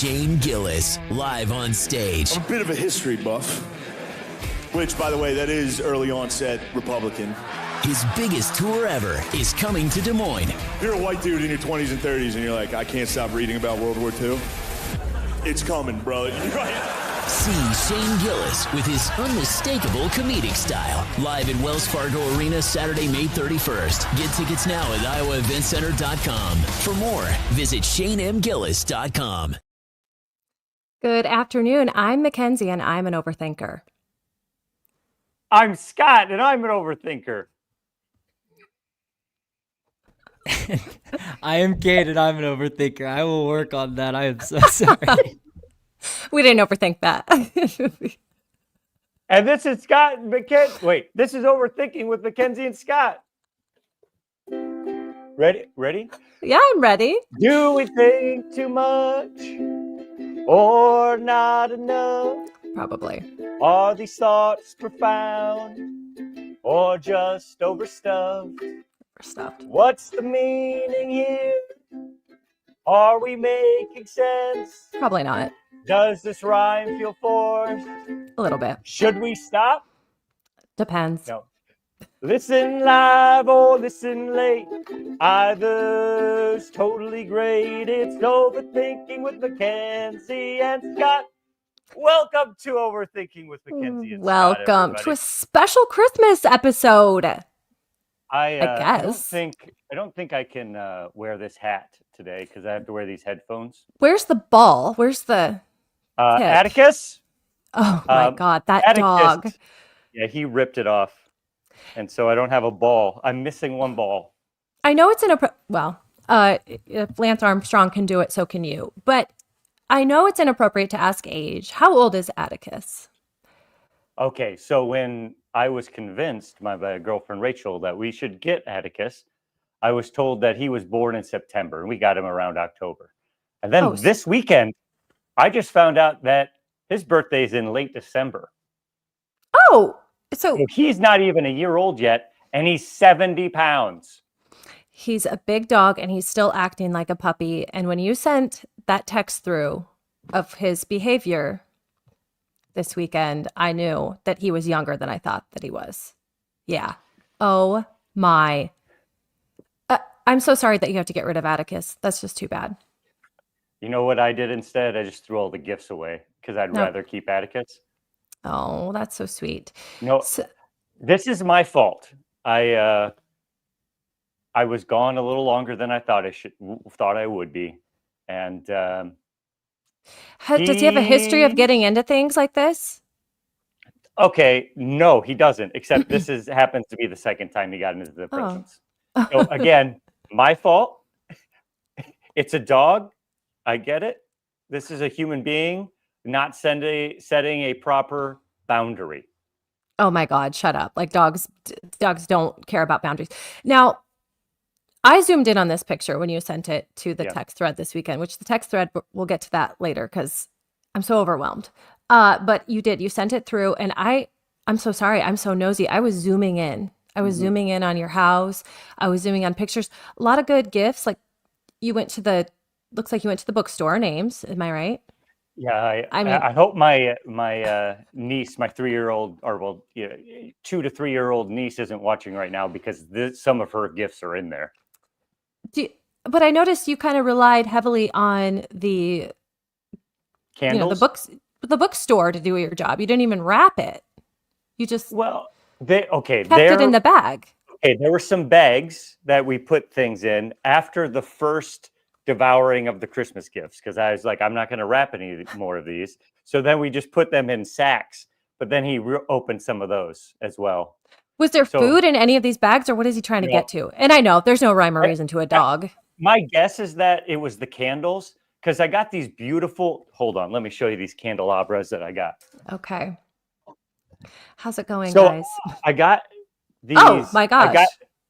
Shane Gillis, live on stage. I'm a bit of a history buff, which, by the way, that is early onset Republican. His biggest tour ever is coming to Des Moines. If you're a white dude in your 20s and 30s and you're like, I can't stop reading about World War II, it's coming, bro. See Shane Gillis with his unmistakable comedic style. Live at Wells Fargo Arena Saturday, May 31st. Get tickets now at iowaeventcenter.com. For more, visit ShaneMGillis.com. Good afternoon. I'm Mackenzie, and I'm an overthinker. I'm Scott, and I'm an overthinker. I am Kate, and I'm an overthinker. I will work on that. I am so sorry. We didn't overthink that. And this is Scott and Mackenzie. Wait, this is Overthinking with Mackenzie and Scott. Ready? Yeah, I'm ready. Do we think too much or not enough? Probably. Are these thoughts profound or just overstuffed? Stuffed. What's the meaning here? Are we making sense? Probably not. Does this rhyme feel forced? A little bit. Should we stop? Depends. No. Listen live or listen late. Either's totally great. It's Overthinking with Mackenzie and Scott. Welcome to Overthinking with Mackenzie and Scott. Welcome to a special Christmas episode. I guess. I don't think I can wear this hat today because I have to wear these headphones. Where's the ball? Where's the tip? Atticus? Oh my God, that Atticus, dog. Yeah, he ripped it off. And so I don't have a ball. I'm missing one ball. I know it's if Lance Armstrong can do it, so can you. But I know it's inappropriate to ask age. How old is Atticus? Okay, so when I was convinced by my girlfriend Rachel that we should get Atticus, I was told that he was born in September, and we got him around October. And then this weekend, I just found out that his birthday is in late December. Oh, so he's not even a year old yet, and he's 70 pounds. He's a big dog, and he's still acting like a puppy. And when you sent that text through of his behavior this weekend, I knew that he was younger than I thought that he was. Yeah. Oh my. I'm so sorry that you have to get rid of Atticus. That's just too bad. You know what I did instead? I just threw all the gifts away because I'd rather keep Atticus. Oh, that's so sweet. No, this is my fault. I was gone a little longer than I thought I would be. And does he have a history of getting into things like this? Okay, no, he doesn't. Except this happens to be the second time he got into the presents. So again, my fault. It's a dog. I get it. This is a human being not setting a proper boundary. Oh my God, shut up. Like dogs don't care about boundaries. Now, I zoomed in on this picture when you sent it to the text thread this weekend, which the text thread, we'll get to that later because I'm so overwhelmed. But you sent it through, and I'm so sorry. I'm so nosy. I was zooming in. I was zooming in on your house. I was zooming on pictures. A lot of good gifts. Like looks like you went to the bookstore, Names. Am I right? Yeah. I hope my niece, my 3-year-old, or 2 to 3-year-old niece isn't watching right now because some of her gifts are in there. But I noticed you kind of relied heavily on the candles, the bookstore to do your job. You didn't even wrap it. You just kept it in the bag. Okay, there were some bags that we put things in after the first devouring of the Christmas gifts because I was like, I'm not going to wrap any more of these. So then we just put them in sacks. But then he opened some of those as well. Was there food in any of these bags, or what is he trying to get to? And I know there's no rhyme or reason to a dog. My guess is that it was the candles because I got these beautiful. Hold on, let me show you these candelabras that I got. Okay. How's it going, so guys? I got these. Oh my gosh! I got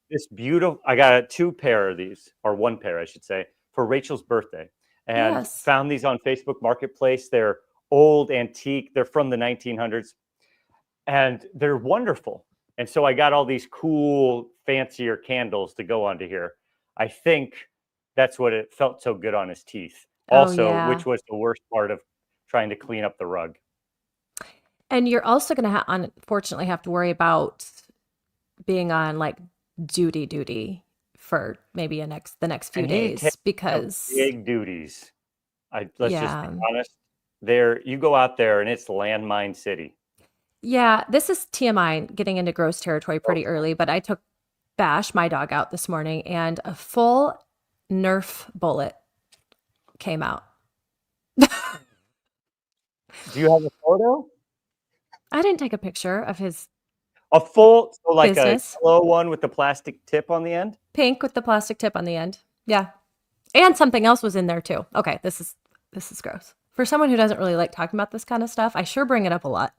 this beautiful. I got 2 pair of these, or 1 pair, I should say, for Rachel's birthday, and found these on Facebook Marketplace. They're old, antique. They're from the 1900s, and they're wonderful. And so I got all these cool, fancier candles to go onto here. I think that's what it felt so good on his teeth. Also, yeah. which was the worst part of trying to clean up the rug. And you're also going to unfortunately have to worry about being on like duty for maybe the next few And he days takes some because big duties. Let's just be yeah. honest. You go out there and it's landmine city. Yeah, this is TMI getting into gross territory pretty early, but I took Bash, my dog, out this morning and a full Nerf bullet came out. Do you have a photo? I didn't take a picture of his A full, so like business. a yellow one with the plastic tip on the end? Pink with the plastic tip on the end. Yeah. And something else was in there too. Okay, this is gross. For someone who doesn't really like talking about this kind of stuff, I sure bring it up a lot.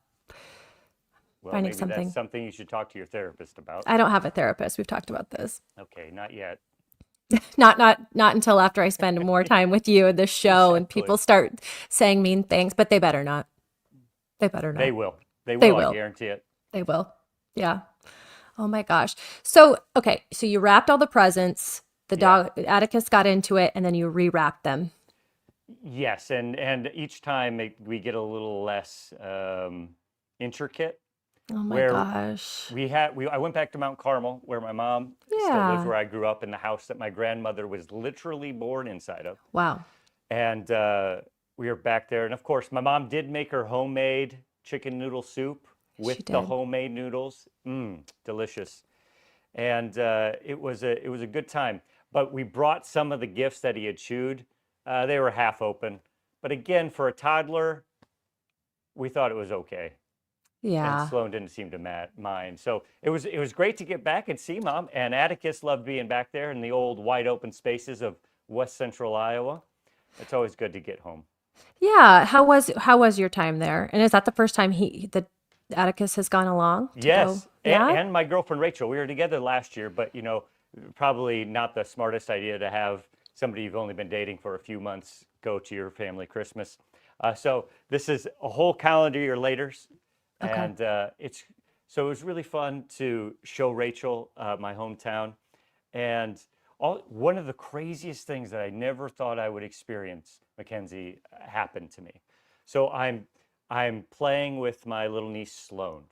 Well, Finding maybe something. that's something you should talk to your therapist about. I don't have a therapist. We've talked about this. Okay, not yet. Not until after I spend more time with you in this show and Exactly. people start saying mean things, but they better not. They better not. They will. They They will, will. I guarantee it. They will. Yeah. Oh my gosh. So, okay. So you wrapped all the presents. The dog, Atticus got into it, and then you rewrapped them. Yes, and each time we get a little less intricate. Oh my Where gosh. I went back to Mount Carmel, where my mom still Yeah. lives, where I grew up, in the house that my grandmother was literally born inside of. Wow. And we were back there, and of course, my mom did make her homemade chicken noodle soup with She the did. homemade noodles. Delicious. And it was a good time. But we brought some of the gifts that he had chewed. They were half open. But again, for a toddler, we thought it was okay. Yeah. And Sloan didn't seem to mind. So it was great to get back and see Mom. And Atticus loved being back there in the old wide open spaces of West Central Iowa. It's always good to get home. Yeah. How was your time there? And is that the first time the Atticus has gone along? Yes. Yeah. And my girlfriend Rachel. We were together last year, but probably not the smartest idea to have somebody you've only been dating for a few months go to your family Christmas. So this is a whole calendar year later. Okay. And it was really fun to show Rachel my hometown. And one of the craziest things that I never thought I would experience, Mackenzie, happened to me. So I'm playing with my little niece Sloan.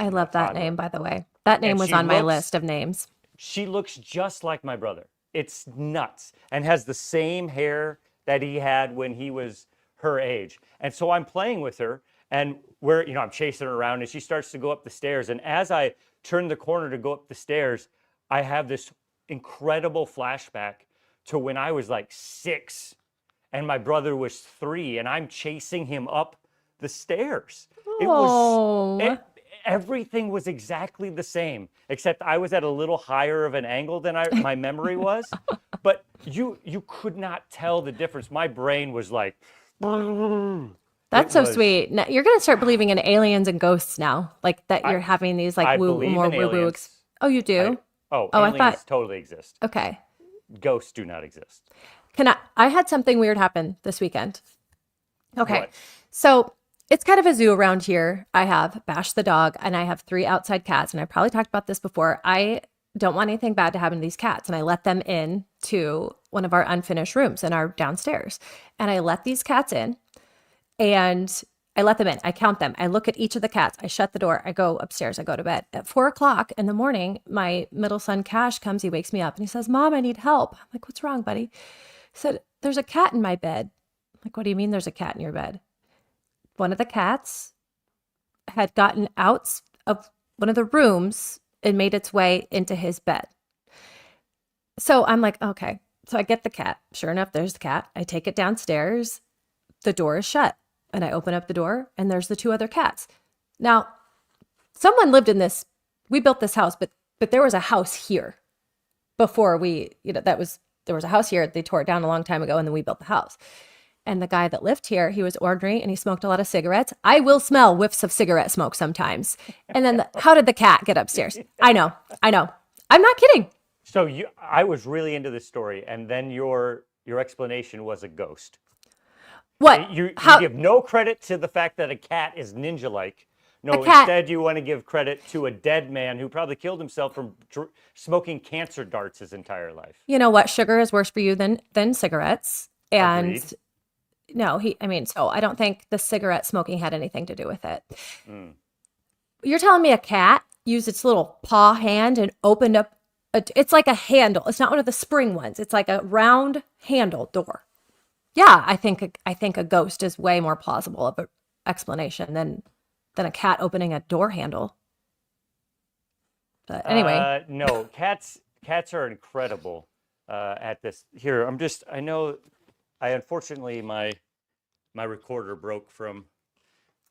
I love that name, by the way. That name was on my list of names. She looks just like my brother. It's nuts, and has the same hair that he had when he was her age. And so I'm playing with her, and I'm chasing her around, and she starts to go up the stairs. And as I turn the corner to go up the stairs, I have this incredible flashback to when I was like 6 and my brother was 3, and I'm chasing him up the stairs. Everything was exactly the same, except I was at a little higher of an angle than my memory was. But you could not tell the difference. My brain was like, that's so sweet. Now, you're going to start believing in aliens and ghosts now, like that you're having these like more woo-woo. Oh, you do? Aliens I thought totally exist. Okay. Ghosts do not exist. I had something weird happen this weekend. Okay. What? So it's kind of a zoo around here. I have Bash the dog, and I have 3 outside cats. And I probably talked about this before. I don't want anything bad to happen to these cats. And I let them in to one of our unfinished rooms in our downstairs. And I let these cats in, and I let them in. I count them. I look at each of the cats. I shut the door. I go upstairs. I go to bed. At 4:00 in the morning, my middle son, Cash, comes. He wakes me up, and he says, "Mom, I need help." I'm like, "What's wrong, buddy?" He said, "There's a cat in my bed." I'm like, "What do you mean there's a cat in your bed?" One of the cats had gotten out of one of the rooms and made its way into his bed. So I'm like, okay. So I get the cat. Sure enough, there's the cat. I take it downstairs. The door is shut. And I open up the door, and there's the 2 other cats. Now, someone lived in this. We built this house, but there was a house here before there was a house here. They tore it down a long time ago, and then we built the house. And the guy that lived here, he was ornery, and he smoked a lot of cigarettes. I will smell whiffs of cigarette smoke sometimes. And then how did the cat get upstairs? I know. I'm not kidding. So I was really into this story, and then your explanation was a ghost. What? You give no credit to the fact that a cat is ninja-like. No, instead you want to give credit to a dead man who probably killed himself from smoking cancer darts his entire life. You know what? Sugar is worse for you than cigarettes. And Agreed. no, so I don't think the cigarette smoking had anything to do with it. You're telling me a cat used its little paw hand and opened up it's like a handle. It's not one of the spring ones. It's like a round handle door. Yeah, I think a ghost is way more plausible of an explanation than a cat opening a door handle. But anyway, no, cats are incredible at this. Here, unfortunately my recorder broke from,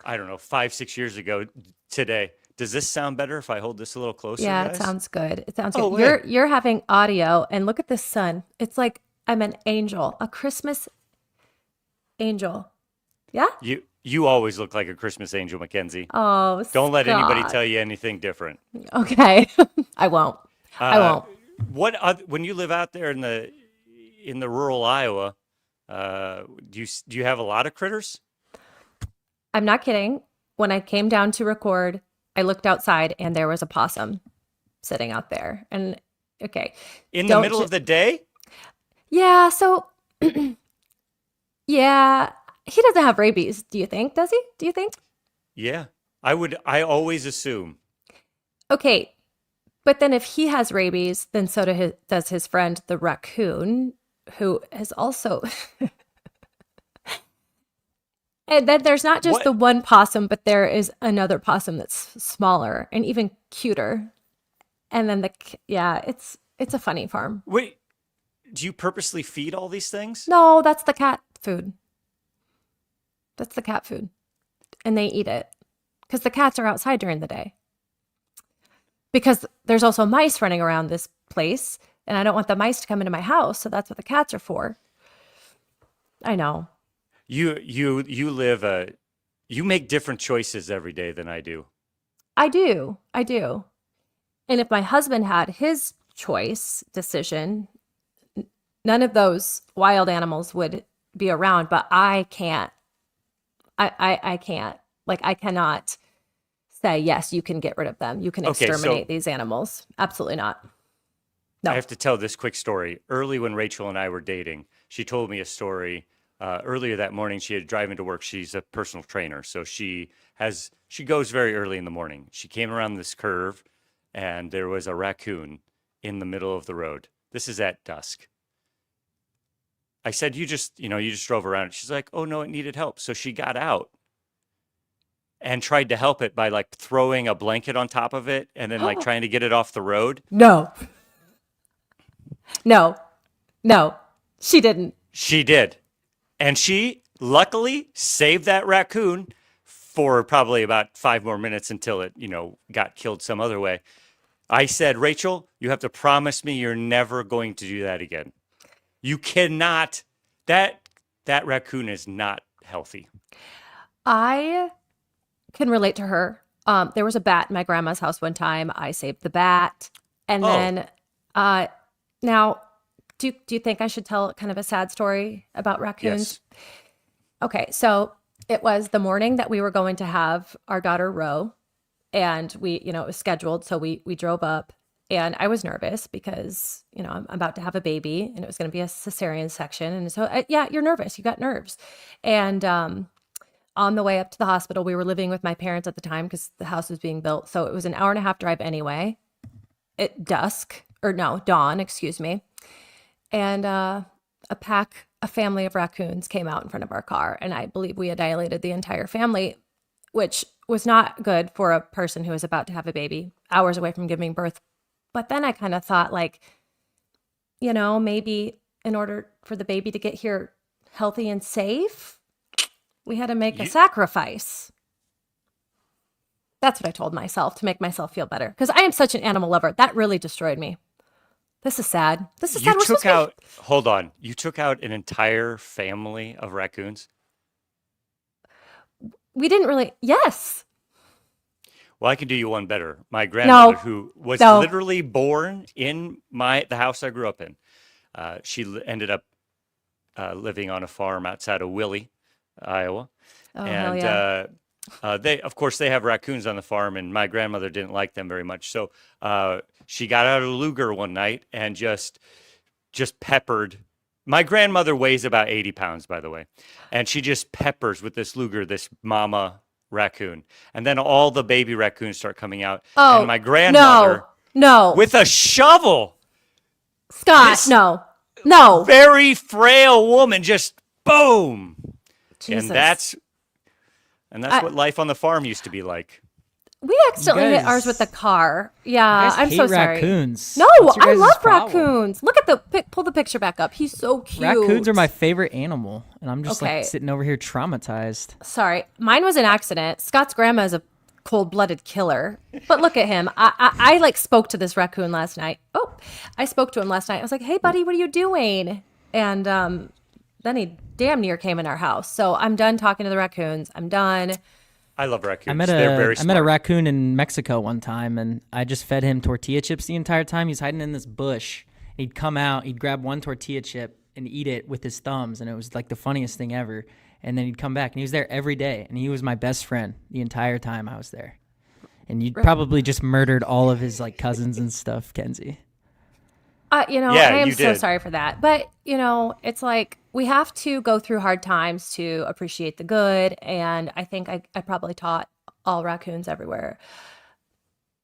I don't know, 5-6 years ago today. Does this sound better if I hold this a little closer? Yeah, guys? It sounds good. It sounds Oh, good. You're having audio, and look at the sun. It's like I'm an angel, a Christmas angel. Yeah? You always look like a Christmas angel, Mackenzie. Oh, don't let anybody Scott. tell you anything different. Okay. I won't. When you live out there in the rural Iowa, do you have a lot of critters? I'm not kidding. When I came down to record, I looked outside and there was a possum sitting out there. And okay. In the middle of the day? Yeah, so yeah, he doesn't have rabies, do you think? Does he? Do you think? Yeah. I always assume. Okay. But then if he has rabies, then so does his friend the raccoon, who is also And then there's not just the one possum, but there is another possum that's smaller and even cuter. And then it's a funny farm. Wait, do you purposely feed all these things? No, that's the cat food. That's the cat food. And they eat it because the cats are outside during the day. Because there's also mice running around this place and I don't want the mice to come into my house. So that's what the cats are for. I know. You make different choices every day than I do. I do. And if my husband had his decision, none of those wild animals would be around, but I can't. I can't. Like, I cannot say, yes, you can get rid of them. You can exterminate these animals. Absolutely not. No. I have to tell this quick story. Early when Rachel and I were dating, she told me a story. Earlier that morning, she had driven to work. She's a personal trainer, so she goes very early in the morning. She came around this curve, and there was a raccoon in the middle of the road. This is at dusk. I said, you just drove around. She's like, oh no, it needed help. So she got out and tried to help it by like throwing a blanket on top of it and then like trying to get it off the road. No, she didn't. She did. And she luckily saved that raccoon for probably about 5 more minutes until it, got killed some other way. I said, Rachel, you have to promise me you're never going to do that again. You cannot. That raccoon is not healthy. I can relate to her. There was a bat in my grandma's house one time. I saved the bat. And then now, do you think I should tell kind of a sad story about raccoons? Yes. Okay, so it was the morning that we were going to have our daughter Ro, and we, it was scheduled, so we drove up, and I was nervous because, I'm about to have a baby, and it was going to be a cesarean section, and so yeah, you're nervous, you got nerves, and on the way up to the hospital, we were living with my parents at the time because the house was being built, so it was an 1.5-hour drive anyway, at dawn, excuse me. And a family of raccoons came out in front of our car. And I believe we annihilated the entire family, which was not good for a person who was about to have a baby, hours away from giving birth. But then I kind of thought maybe in order for the baby to get here healthy and safe, we had to make a sacrifice. That's what I told myself to make myself feel better. Because I am such an animal lover. That really destroyed me. This is sad. Hold on. You took out an entire family of raccoons? We didn't really, yes. Well, I can do you one better. My grandmother, who was literally born in the house I grew up in, she ended up living on a farm outside of Willie, Iowa. Oh, and hell yeah. they have raccoons on the farm, and my grandmother didn't like them very much. So she got out a Luger one night and just peppered My grandmother weighs about 80 pounds, by the way, and she just peppers with this Luger, this mama raccoon. And then all the baby raccoons start coming out. Oh, and my grandmother, no. with a shovel, Scott, no. very frail woman, just boom. Jesus. And that's what life on the farm used to be like. We accidentally hit ours with the car. Yeah, I'm so sorry. Raccoons. No, I love raccoons. Look at pull the picture back up. He's so cute. Raccoons are my favorite animal, and I'm just Okay. like sitting over here traumatized. Sorry, mine was an accident. Scott's grandma is a cold-blooded killer, but look at him. I like spoke to this raccoon last night. Oh, I spoke to him last night. I was like, "Hey, buddy, what are you doing?" And then he damn near came in our house. So I'm done talking to the raccoons. I'm done. I love raccoons. I met a raccoon in Mexico one time, and I just fed him tortilla chips the entire time. He's hiding in this bush. He'd come out, he'd grab one tortilla chip and eat it with his thumbs, and it was like the funniest thing ever. And then he'd come back, and he was there every day, and he was my best friend the entire time I was there. And you'd probably just murdered all of his like cousins and stuff, Kenzie. I am so sorry for that. But, it's like we have to go through hard times to appreciate the good. And I think I probably taught all raccoons everywhere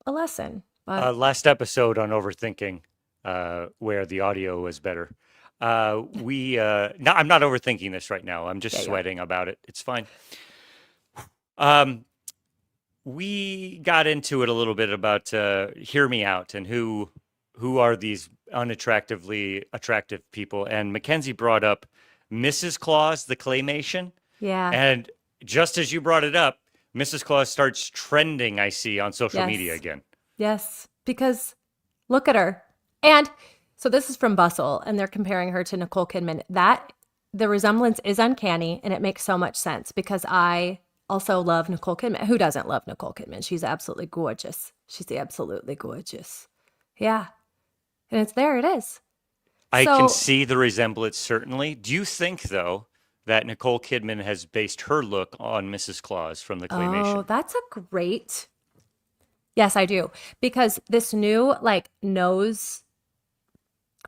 a lesson. But last episode on Overthinking, where the audio was better. I'm not overthinking this right now. I'm just sweating about it. It's fine. We got into it a little bit about Hear Me Out and who are these unattractively attractive people. And Mackenzie brought up Mrs. Claus, the claymation. Yeah. And just as you brought it up, Mrs. Claus starts trending, I see, on social media again. Yes, because look at her. And so this is from Bustle, and they're comparing her to Nicole Kidman. The resemblance is uncanny, and it makes so much sense because I also love Nicole Kidman. Who doesn't love Nicole Kidman? She's absolutely gorgeous. She's absolutely gorgeous. Yeah. And there it is. I can see the resemblance, certainly. Do you think, though, that Nicole Kidman has based her look on Mrs. Claus from the claymation? Oh, that's a great... Yes, I do. Because this new, nose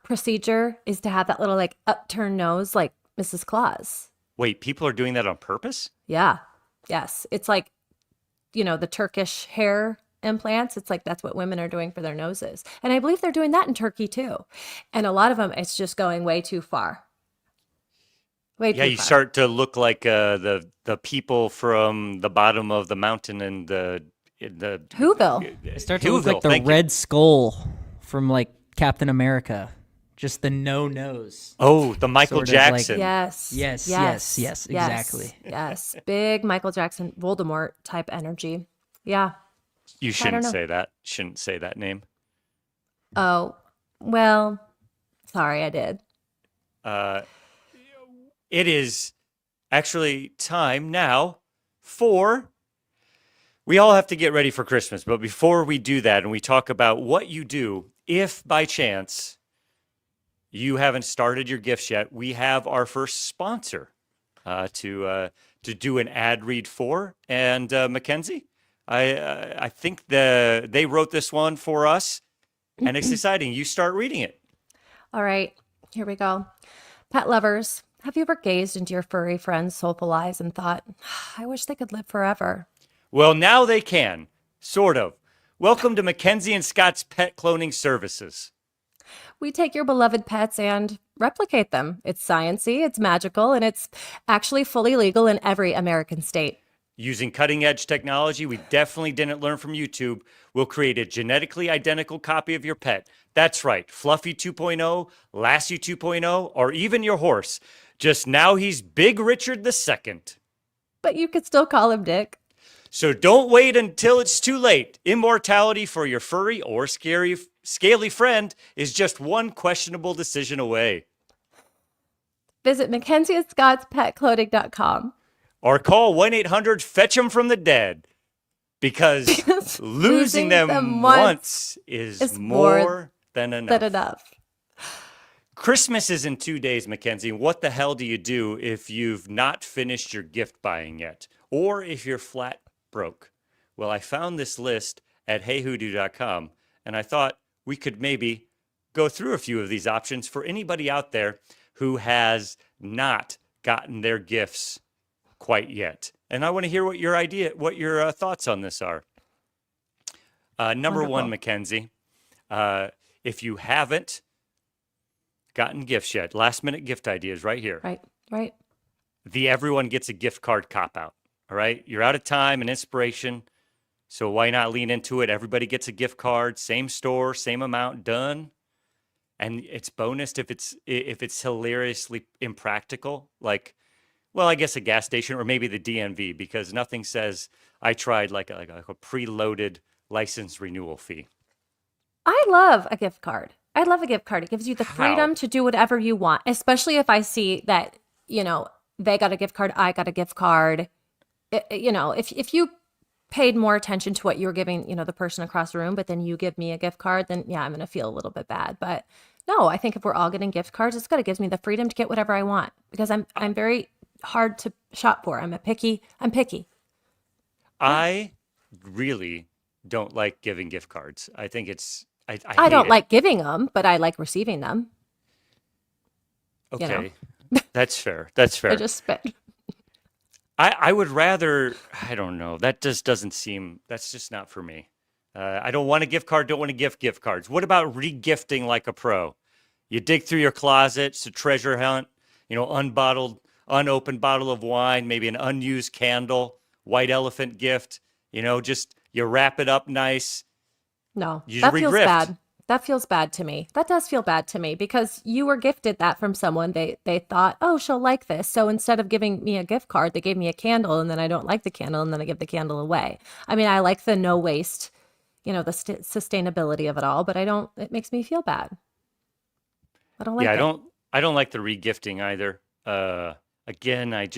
procedure is to have that little, upturned nose like Mrs. Claus. Wait, people are doing that on purpose? Yeah. Yes. It's like, the Turkish hair implants. It's like that's what women are doing for their noses. And I believe they're doing that in Turkey too. And a lot of them, it's just going way too far. You start to look like the people from the bottom of the mountain in the Whoville. It starts to look like the Red Skull from Captain America. Just the no nose. Oh, the Michael Jackson. Yes, exactly. Yes. Big Michael Jackson, Voldemort type energy. Yeah. You shouldn't say that. Shouldn't say that name. Oh, well, sorry, I did. It is actually time now for... We all have to get ready for Christmas, but before we do that and we talk about what you do, if by chance you haven't started your gifts yet, we have our first sponsor to do an ad read for. And Mackenzie, I think they wrote this one for us, and it's exciting. You start reading it. All right, here we go. Pet lovers, have you ever gazed into your furry friend's soulful eyes and thought, I wish they could live forever? Well, now they can, sort of. Welcome to Mackenzie and Scott's Pet Cloning Services. We take your beloved pets and replicate them. It's sciencey, it's magical, and it's actually fully legal in every American state. Using cutting-edge technology we definitely didn't learn from YouTube, we'll create a genetically identical copy of your pet. That's right, Fluffy 2.0, Lassie 2.0, or even your horse. Just now he's Big Richard II. But you could still call him Dick. So don't wait until it's too late. Immortality for your furry or scaly friend is just one questionable decision away. Visit MackenzieandScottsPetClothing.com. Or call 1-800-FETCH-'EM from the dead. Because losing them once is more than enough. Christmas is in 2 days, Mackenzie. What the hell do you do if you've not finished your gift buying yet? Or if you're flat broke? Well, I found this list at heyhoodoo.com, and I thought we could maybe go through a few of these options for anybody out there who has not gotten their gifts quite yet. And I want to hear what your thoughts on this are. Number Wonderful. one, Mackenzie, if you haven't gotten gifts yet, last minute gift ideas right here. Right. The everyone gets a gift card cop out. All right. You're out of time and inspiration. So why not lean into it? Everybody gets a gift card, same store, same amount, done. And it's bonus if it's hilariously impractical, like, well, I guess a gas station or maybe the DMV, because nothing says I tried like a preloaded license renewal fee. I love a gift card. I love a gift card. It gives you the How? freedom to do whatever you want, especially if I see that, they got a gift card, I got a gift card. If you paid more attention to what you were giving, the person across the room, but then you give me a gift card, then yeah, I'm going to feel a little bit bad. But no, I think if we're all getting gift cards, it's good. It gives me the freedom to get whatever I want because I'm very hard to shop for. I'm picky. I really don't like giving gift cards. I think it's I I don't hate it. like giving them, but I like receiving them. Okay, that's fair. That's fair. I just spit. I would rather, I don't know. That just doesn't seem, that's just not for me. I don't want a gift card, don't want to gift cards. What about regifting like a pro? You dig through your closet, it's a treasure hunt, unopened bottle of wine, maybe an unused candle, white elephant gift, just you wrap it up nice. No, You that feels regrift. bad. That feels bad to me. That does feel bad to me because you were gifted that from someone. They thought, oh, she'll like this. So instead of giving me a gift card, they gave me a candle, and then I don't like the candle, and then I give the candle away. I mean, I like the no waste, the sustainability of it all, but it makes me feel bad. I don't like Yeah, it. I don't like the regifting either. Again,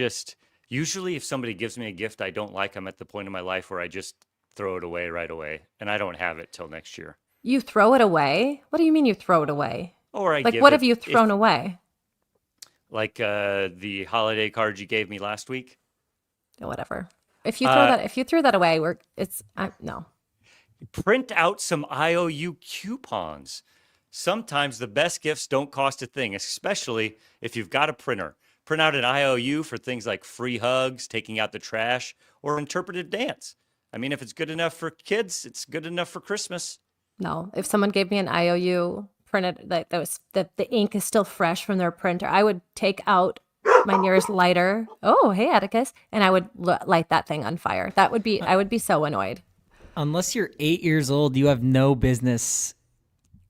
usually if somebody gives me a gift I don't like, I'm at the point in my life where I just throw it away right away, and I don't have it till next year. You throw it away? What do you mean you throw it away? Or I Like, give what it have you thrown away? like the holiday cards you gave me last week. Oh, whatever. If you threw that away, no. Print out some IOU coupons. Sometimes the best gifts don't cost a thing, especially if you've got a printer. Print out an IOU for things like free hugs, taking out the trash, or interpretive dance. I mean, if it's good enough for kids, it's good enough for Christmas. No, if someone gave me an IOU printed that the ink is still fresh from their printer, I would take out my nearest lighter. Oh, hey, Atticus, and I would light that thing on fire. I would be so annoyed. Unless you're 8 years old, you have no business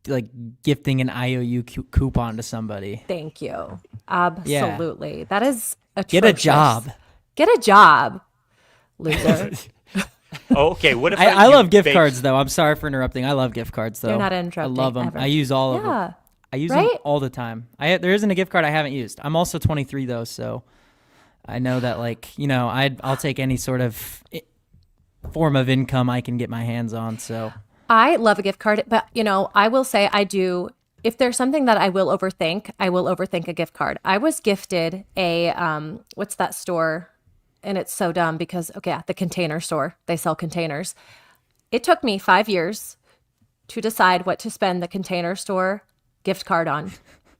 like gifting an IOU coupon to somebody. Thank you. Absolutely, yeah. That is atrocious. Get a job. Get a job, loser. Okay, what if I love gift cards though? I'm sorry for interrupting. I love gift cards though. You're not interrupting. I love them. Ever. I use all of them. I use them all the time. There isn't a gift card I haven't used. I'm also 23 though, so I know that I'll take any sort of form of income I can get my hands on. So I love a gift card, but I will say I do. If there's something that I will overthink a gift card. I was gifted a what's that store? And it's so dumb because, the Container Store, they sell containers. It took me 5 years to decide what to spend the Container Store gift card on.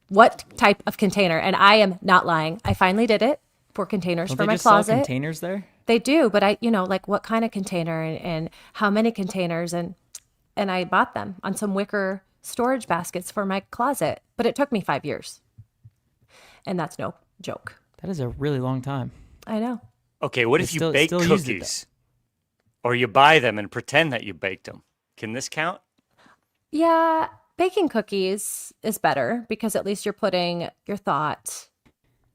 What type of container? And I am not lying. I finally did it for containers for my closet. Sell containers there? They do, but like what kind of container and how many containers and I bought them on some wicker storage baskets for my closet. But it took me 5 years. And that's no joke. That is a really long time. I know. Okay, what if you bake cookies? Or you buy them and pretend that you baked them? Can this count? Yeah, baking cookies is better because at least you're putting your thought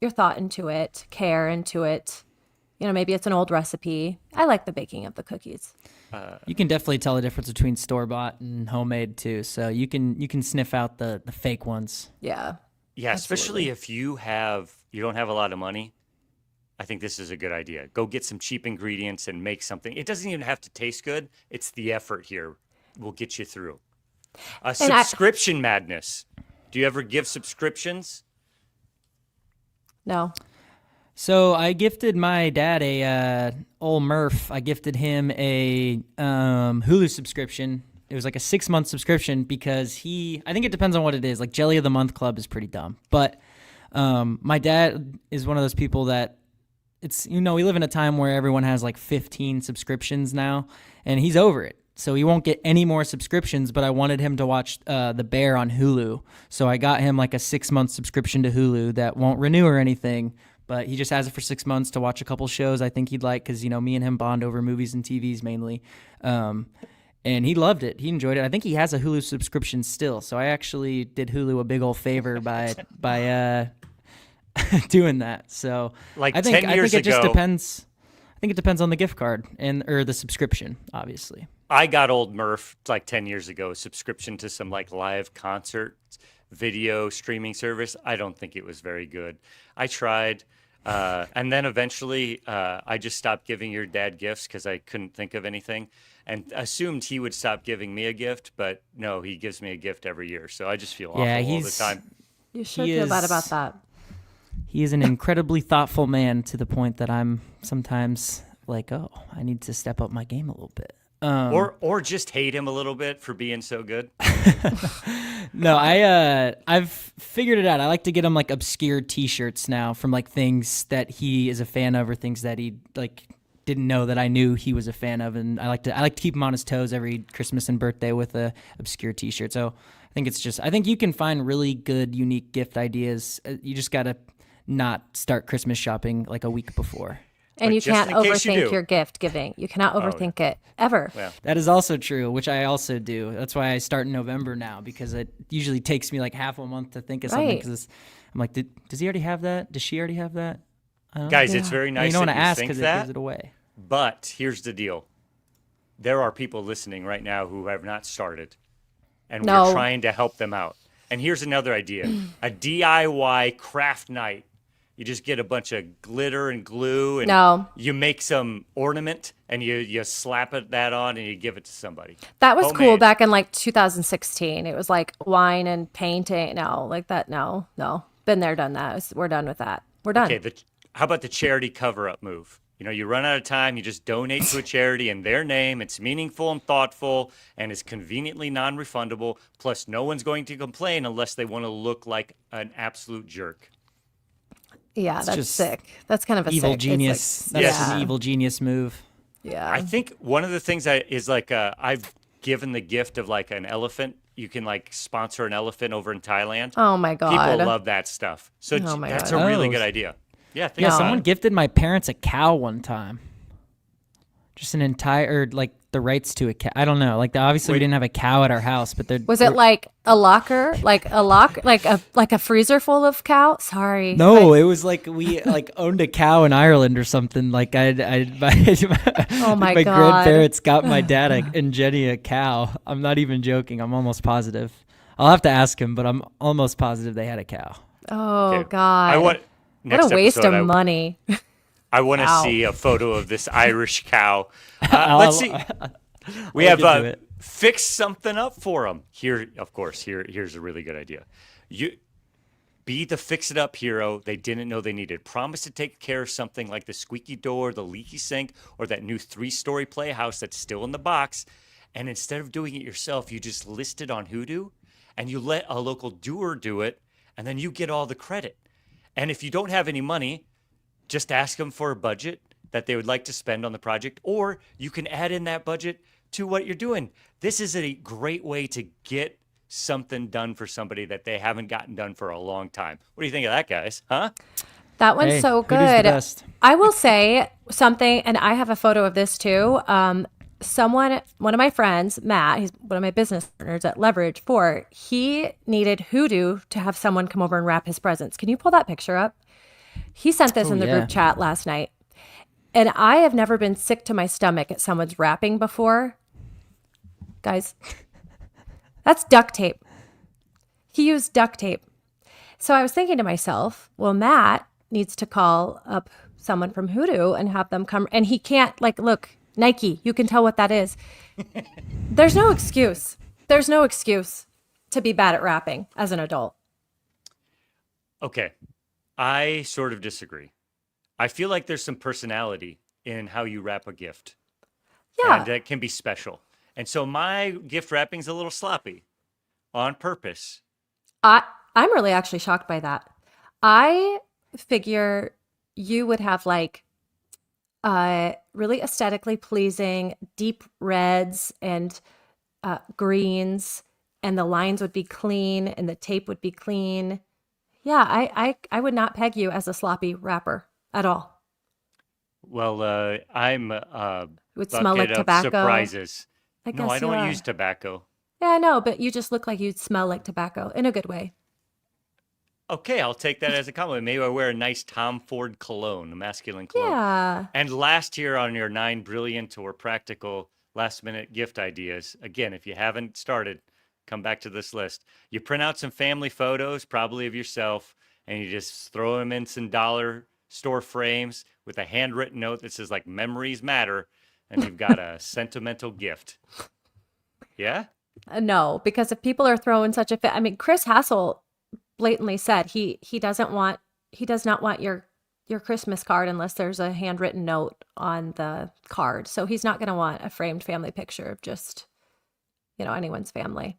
into it, care into it. Maybe it's an old recipe. I like the baking of the cookies. You can definitely tell the difference between store-bought and homemade too. So you can sniff out the fake ones. Yeah. Yeah, especially if you don't have a lot of money. I think this is a good idea. Go get some cheap ingredients and make something. It doesn't even have to taste good. It's the effort here will get you through. Subscription madness. Do you ever give subscriptions? No. So I gifted my dad a old Murph. I gifted him a Hulu subscription. It was like a 6-month subscription because I think it depends on what it is. Like Jelly of the Month Club is pretty dumb, but My dad is one of those people that we live in a time where everyone has like 15 subscriptions now, and he's over it. So he won't get any more subscriptions, but I wanted him to watch The Bear on Hulu. So I got him like a 6-month subscription to Hulu that won't renew or anything, but he just has it for 6 months to watch a couple shows I think he'd like, because, me and him bond over movies and TVs mainly. And he loved it. He enjoyed it. I think he has a Hulu subscription still. So I actually did Hulu a big old favor by doing that. So Like I think 10 years it just ago- depends. I think it depends on the gift card or the subscription, obviously. I got old Murph like 10 years ago, subscription to some like live concert video streaming service. I don't think it was very good. I tried. And then eventually I just stopped giving your dad gifts because I couldn't think of anything, and assumed he would stop giving me a gift. But no, he gives me a gift every year. So I just feel awful all the time. You should feel bad about that. He is an incredibly thoughtful man, to the point that I'm sometimes like, oh, I need to step up my game a little bit. Or just hate him a little bit for being so good. No, I've figured it out. I like to get him like obscure T-shirts now from like things that he is a fan of, or things that he like didn't know that I knew he was a fan of, and I like to keep him on his toes every Christmas and birthday with a obscure T-shirt. So I think you can find really good, unique gift ideas. You just gotta not start Christmas shopping like a week before. And you just can't in case you overthink do. your gift giving. You cannot overthink it ever. Yeah. That is also true, which I also do. That's why I start in November now, because it usually takes me like half a month to think of something. Right. Because I'm like, does he already have that? Does she already have that? I don't know. Guys, it's very nice you don't that want to you ask think because it that. gives it away. But here's the deal. There are people listening right now who have not started, and No. we're trying to help them out. And here's another idea. A DIY craft night. You just get a bunch of glitter and glue, and you make some ornament, and you slap that on, and you give it to somebody. That was cool Homemade. back in like 2016. It was like wine and painting. No, like that. No. Been there, done that. We're done with that. We're done. Okay, how about the charity cover-up move? You run out of time, you just donate to a charity in their name. It's meaningful and thoughtful, and is conveniently non-refundable. Plus, no one's going to complain unless they want to look like an absolute jerk. Yeah, that's just sick. That's kind of a Evil sick. genius. It's That's like, an evil genius move. Yeah. I think one of the things is like I've given the gift of like an elephant. You can like sponsor an elephant over in Thailand. Oh my God. People love that stuff. So Oh my that's God. a really Oh. good idea. Yeah, think Yeah, about someone it. gifted my parents a cow one time. Just an entire, like the rights to a cow. I don't know. Like obviously we didn't have a cow at our house, but Was it like a locker, like a freezer full of cow? Sorry. No, it was like we like owned a cow in Ireland or something. Like my Oh my my God. grandparents got my dad and Jenny a cow. I'm not even joking. I'm almost positive. I'll have to ask him, but I'm almost positive they had a cow. Oh Okay. God. What a waste of money. I want to Cow. see a photo of this Irish cow. Let's see. We I'll have get to it. fix something up for them. Here, of course, here's a really good idea. You be the fix-it-up hero they didn't know they needed. Promise to take care of something like the squeaky door, the leaky sink, or that new 3-story playhouse that's still in the box. And instead of doing it yourself, you just list it on Hoodoo, and you let a local doer do it, and then you get all the credit. And if you don't have any money, just ask them for a budget that they would like to spend on the project, or you can add in that budget to what you're doing. This is a great way to get something done for somebody that they haven't gotten done for a long time. What do you think of that, guys? Huh? That one's Hey, so Hoodoo's the good. best. I will say something, and I have a photo of this too. One of my friends, Matt, he's one of my business partners at Leverage 4, he needed Hoodoo to have someone come over and wrap his presents. Can you pull that picture up? He sent this in the yeah. group chat last night. And I have never been sick to my stomach at someone's wrapping before. Guys, that's duct tape. He used duct tape. So I was thinking to myself, well, Matt needs to call up someone from Hoodoo and have them come. And he can't, like, look, Nike, you can tell what that is. There's no excuse. There's no excuse to be bad at wrapping as an adult. Okay. I sort of disagree. I feel like there's some personality in how you wrap a gift. Yeah. And that can be special. And so my gift wrapping's a little sloppy on purpose. I'm really actually shocked by that. I figure you would have like really aesthetically pleasing deep reds and greens, and the lines would be clean and the tape would be clean. Yeah, I would not peg you as a sloppy rapper at all. Well, I'm a It would smell like bucket of tobacco. surprises. I No, I guess you don't are. use tobacco. Yeah, I know, but you just look like you'd smell like tobacco in a good way. Okay, I'll take that as a compliment. Maybe I wear a nice Tom Ford cologne, a masculine cologne. Yeah. And last year on your 9 brilliant or practical last minute gift ideas, again, if you haven't started, come back to this list. You print out some family photos, probably of yourself, and you just throw them in some dollar store frames with a handwritten note that says like memories matter, and you've got a sentimental gift. Yeah? No, because if people are throwing such a fit, I mean, Chris Hassel blatantly said he does not want your Christmas card unless there's a handwritten note on the card. So he's not going to want a framed family picture of just, anyone's family.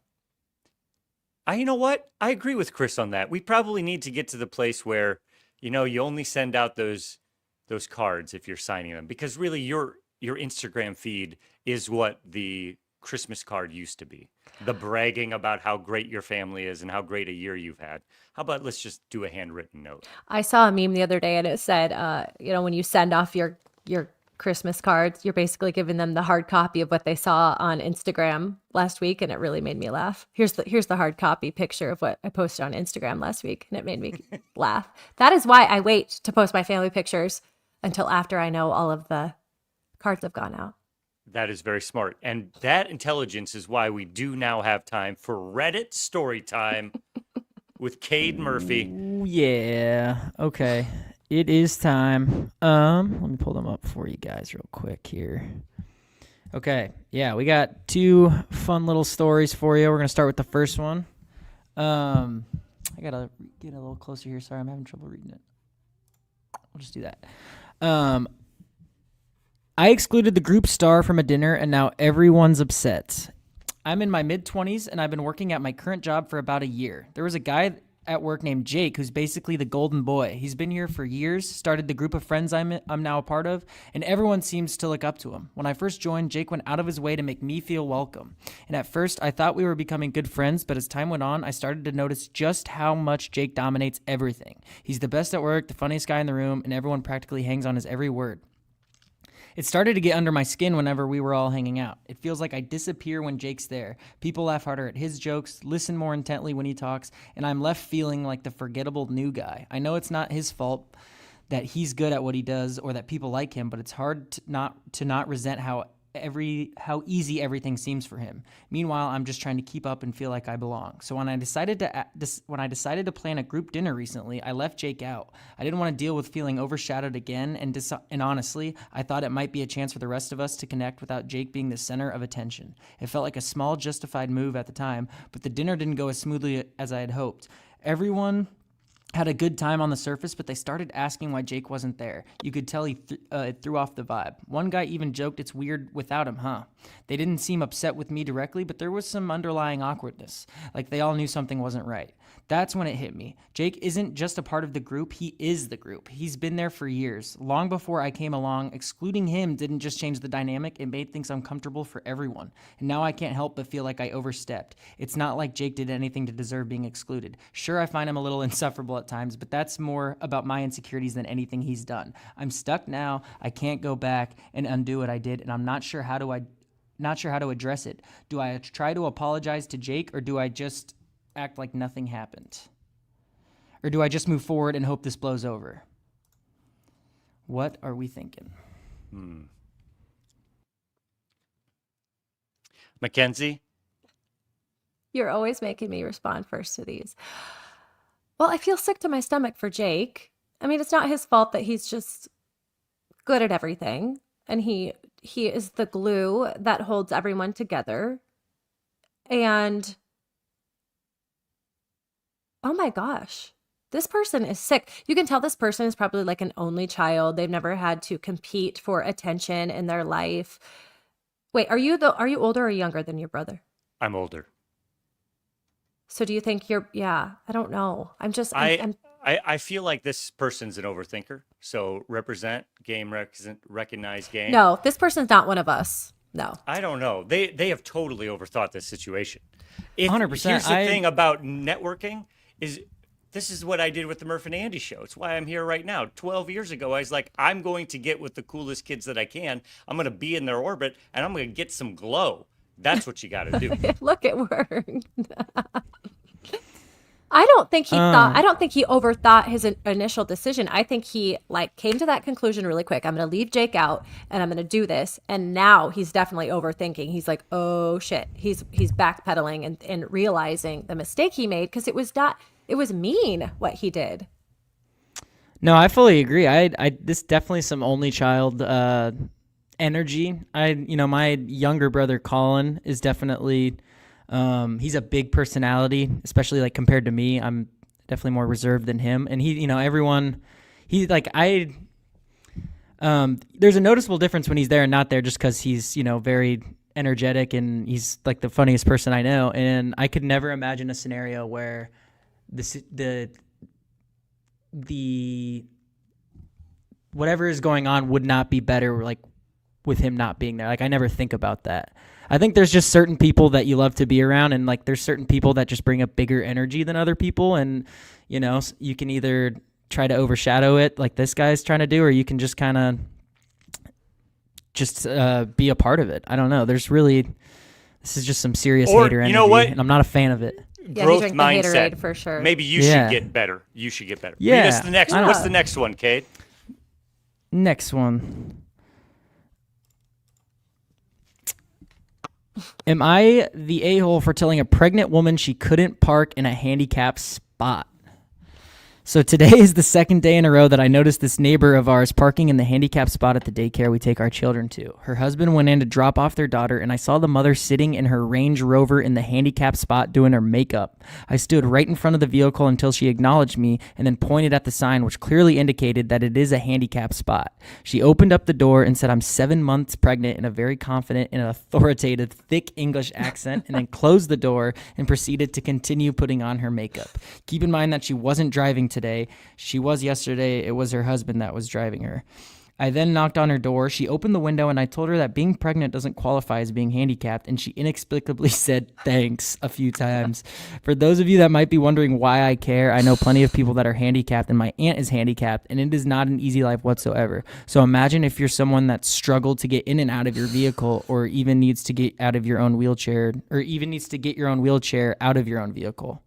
You know what? I agree with Chris on that. We probably need to get to the place where, you only send out those cards if you're signing them, because really your Instagram feed is what the Christmas card used to be. The bragging about how great your family is and how great a year you've had. How about let's just do a handwritten note? I saw a meme the other day and it said, when you send off your Christmas cards, you're basically giving them the hard copy of what they saw on Instagram last week, and it really made me laugh. Here's the hard copy picture of what I posted on Instagram last week, and it made me laugh. That is why I wait to post my family pictures until after I know all of the cards have gone out. That is very smart. And that intelligence is why we do now have time for Reddit story time with Cade Murphy. Ooh, yeah. Okay. It is time. Let me pull them up for you guys real quick here. Okay. Yeah, we got 2 fun little stories for you. We're going to start with the first one. I got to get a little closer here. Sorry, I'm having trouble reading it. I'll just do that. I excluded the group star from a dinner, and now everyone's upset. I'm in my mid-20s, and I've been working at my current job for about a year. There was a guy at work named Jake, who's basically the golden boy. He's been here for years, started the group of friends I'm now a part of, and everyone seems to look up to him. When I first joined, Jake went out of his way to make me feel welcome. And at first, I thought we were becoming good friends, but as time went on, I started to notice just how much Jake dominates everything. He's the best at work, the funniest guy in the room, and everyone practically hangs on his every word. It started to get under my skin whenever we were all hanging out. It feels like I disappear when Jake's there. People laugh harder at his jokes, listen more intently when he talks, and I'm left feeling like the forgettable new guy. I know it's not his fault that he's good at what he does or that people like him, but it's hard to not resent how easy everything seems for him. Meanwhile, I'm just trying to keep up and feel like I belong. So when I decided to plan a group dinner recently, I left Jake out. I didn't want to deal with feeling overshadowed again, and honestly, I thought it might be a chance for the rest of us to connect without Jake being the center of attention. It felt like a small, justified move at the time, but the dinner didn't go as smoothly as I had hoped. Everyone had a good time on the surface, but they started asking why Jake wasn't there. You could tell it threw off the vibe. One guy even joked, "It's weird without him, huh?" They didn't seem upset with me directly, but there was some underlying awkwardness, like they all knew something wasn't right. That's when it hit me. Jake isn't just a part of the group, he is the group. He's been there for years. Long before I came along, excluding him didn't just change the dynamic, it made things uncomfortable for everyone. And now I can't help but feel like I overstepped. It's not like Jake did anything to deserve being excluded. Sure, I find him a little insufferable at times, but that's more about my insecurities than anything he's done. I'm stuck now. I can't go back and undo what I did, and I'm not sure how to address it. Do I try to apologize to Jake, or do I just act like nothing happened? Or do I just move forward and hope this blows over? What are we thinking? Mackenzie? You're always making me respond first to these. Well, I feel sick to my stomach for Jake. I mean, it's not his fault that he's just good at everything. And he is the glue that holds everyone together. And oh my gosh, this person is sick. You can tell this person is probably like an only child. They've never had to compete for attention in their life. Wait, are you older or younger than your brother? I'm older. So do you think I don't know. I'm I feel like this person's an overthinker. So represent game, recognize game. No, this person's not one of us. No. I don't know. They have totally overthought this situation. 100%. Here's the thing about networking is this is what I did with the Murph and Andy show. It's why I'm here right now. 12 years ago, I was like, I'm going to get with the coolest kids that I can. I'm going to be in their orbit, and I'm going to get some glow. That's what you got to do. Look, it worked. I don't think he overthought his initial decision. I think he came to that conclusion really quick. I'm going to leave Jake out and I'm going to do this. And now he's definitely overthinking. He's like, oh shit. He's backpedaling and realizing the mistake he made because it was mean what he did. No, I fully agree. This definitely some only child energy. My younger brother Colin is definitely he's a big personality, especially like compared to me. I'm definitely more reserved than him. And there's a noticeable difference when he's there and not there just because he's, very energetic and he's like the funniest person I know. And I could never imagine a scenario where the whatever is going on would not be better like with him not being there. Like I never think about that. I think there's just certain people that you love to be around, and like there's certain people that just bring a bigger energy than other people, and you can either try to overshadow it like this guy's trying to do, or you can just kind of be a part of it. I don't know. This is just some serious hater energy, and I'm not a fan of it. Yeah, growth he drank mindset. The Haterade for sure. Maybe you should get better. You should get better. Yeah. Read us the next. What's the next one, Kate? Next one. Am I the a-hole for telling a pregnant woman she couldn't park in a handicapped spot? So today is the second day in a row that I noticed this neighbor of ours parking in the handicapped spot at the daycare we take our children to. Her husband went in to drop off their daughter, and I saw the mother sitting in her Range Rover in the handicapped spot doing her makeup. I stood right in front of the vehicle until she acknowledged me and then pointed at the sign, which clearly indicated that it is a handicapped spot. She opened up the door and said, "I'm 7 months pregnant," in a very confident and authoritative, thick English accent, and then closed the door and proceeded to continue putting on her makeup. Keep in mind that she wasn't driving today. She was yesterday. It was her husband that was driving her. I then knocked on her door. She opened the window, and I told her that being pregnant doesn't qualify as being handicapped, and she inexplicably said thanks a few times. For those of you that might be wondering why I care, I know plenty of people that are handicapped, and my aunt is handicapped, and it is not an easy life whatsoever. So imagine if you're someone that struggled to get in and out of your vehicle, or even needs to get out of your own wheelchair, or even needs to get your own wheelchair out of your own vehicle.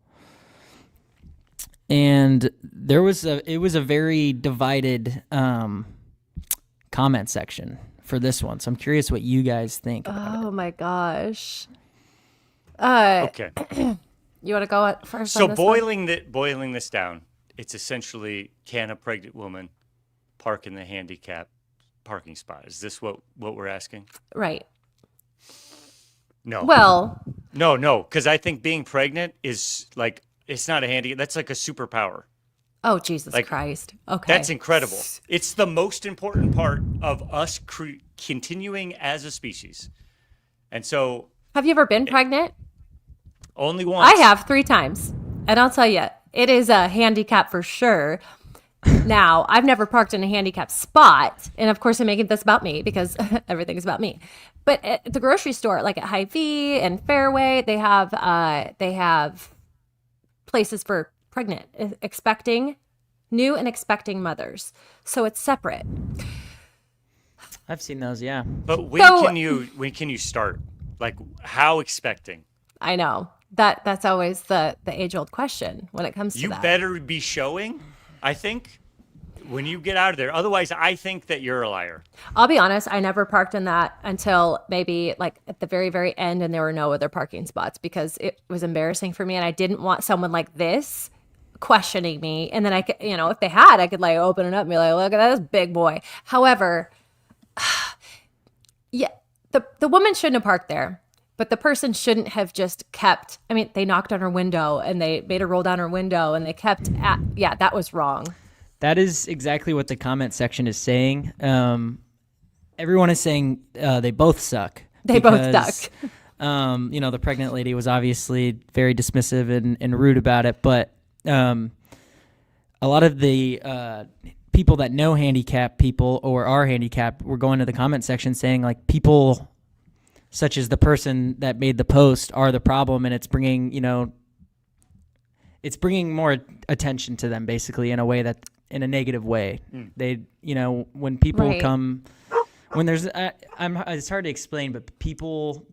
And it was a very divided comment section for this one. So I'm curious what you guys think about it. Oh my gosh. Okay. You want to go first? So on this one? boiling this down, it's essentially, can a pregnant woman park in the handicapped parking spot? Is this what we're asking? Right. No. Well. No, because I think being pregnant is like, it's not a handicap. That's like a superpower. Oh, Jesus Christ. Okay. That's incredible. It's the most important part of us continuing as a species. And so. Have you ever been pregnant? Only once. I have 3 times. And I'll tell you, it is a handicap for sure. Now, I've never parked in a handicapped spot. And of course, I'm making this about me because everything is about me. But at the grocery store, like at Hy-Vee and Fairway, they have places for pregnant, new and expecting mothers. So it's separate. I've seen those, yeah. But when can you start? Like, how expecting? I know. That's always the age-old question when it comes to that. You better be showing, I think, when you get out of there. Otherwise, I think that you're a liar. I'll be honest, I never parked in that until maybe like at the very, very end, and there were no other parking spots because it was embarrassing for me, and I didn't want someone like this questioning me. And then I could, if they had, I could like open it up and be like, look at this big boy. However, yeah, the woman shouldn't have parked there. But the person shouldn't have just kept, they knocked on her window and they made her roll down her window and they kept that was wrong. That is exactly what the comment section is saying. Everyone is saying they both suck. Both suck. The pregnant lady was obviously very dismissive and rude about it. But a lot of the people that know handicapped people or are handicapped were going to the comment section saying like people such as the person that made the post are the problem, and it's bringing more attention to them basically in a way that in a negative way. They when people come when there's it's hard to explain, but people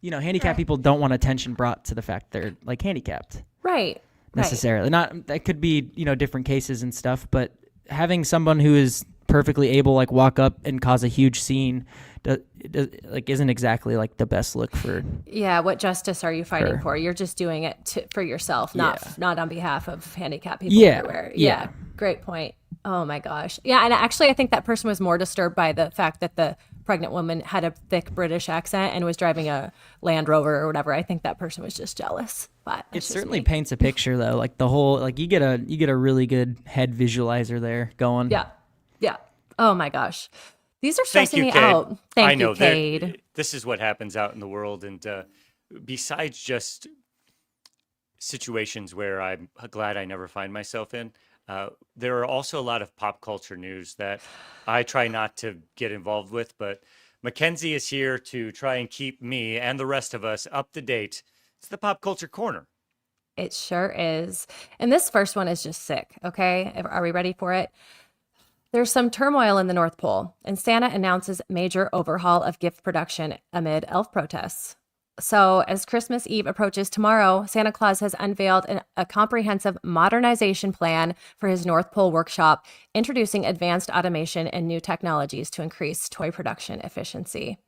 handicapped people don't want attention brought to the fact they're like handicapped. Right. Necessarily. Not that could be, different cases and stuff, but having someone who is perfectly able like walk up and cause a huge scene isn't exactly like the best look for. Yeah, what justice are you fighting for? You're just doing it for yourself, not on behalf of handicapped people everywhere. Yeah, great point. Oh my gosh. Yeah, and actually I think that person was more disturbed by the fact that the pregnant woman had a thick British accent and was driving a Land Rover or whatever. I think that person was just jealous. But it certainly paints a picture though, like the whole you get a really good head visualizer there going. Yeah. Oh my gosh. These are stressing me out. Thank you, Cade. This is what happens out in the world, and besides just situations where I'm glad I never find myself in, there are also a lot of pop culture news that I try not to get involved with, but Mackenzie is here to try and keep me and the rest of us up to date. It's the Pop Culture Corner. It sure is. And this first one is just sick, okay? Are we ready for it? There's some turmoil in the North Pole, and Santa announces major overhaul of gift production amid elf protests. So as Christmas Eve approaches tomorrow, Santa Claus has unveiled a comprehensive modernization plan for his North Pole workshop, introducing advanced automation and new technologies to increase toy production efficiency.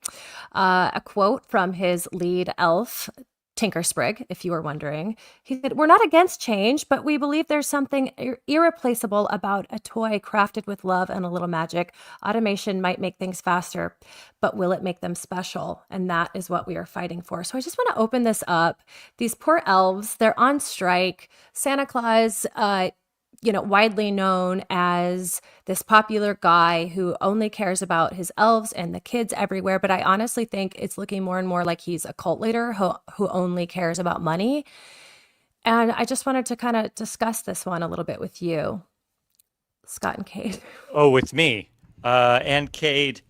A quote from his lead elf, Tinker Sprig, if you were wondering. He said, "We're not against change, but we believe there's something irreplaceable about a toy crafted with love and a little magic. Automation might make things faster, but will it make them special? And that is what we are fighting for." So I just want to open this up. These poor elves, they're on strike. Santa Claus, widely known as this popular guy who only cares about his elves and the kids everywhere. But I honestly think it's looking more and more like he's a cult leader who only cares about money. And I just wanted to kind of discuss this one a little bit with you, Scott and Cade. Oh, with me and Cade.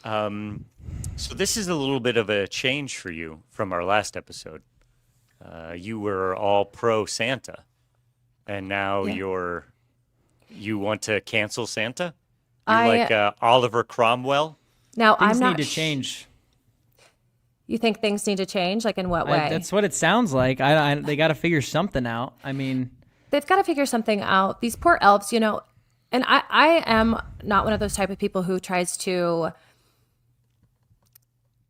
So this is a little bit of a change for you from our last episode. You were all pro Santa. And now you want to cancel Santa? You're like Oliver Cromwell? Now things I'm not need to change. You think things need to change? Like in what way? That's what it sounds like. They got to figure something out. I mean, they've got to figure something out. These poor elves, and I am not one of those type of people who tries to.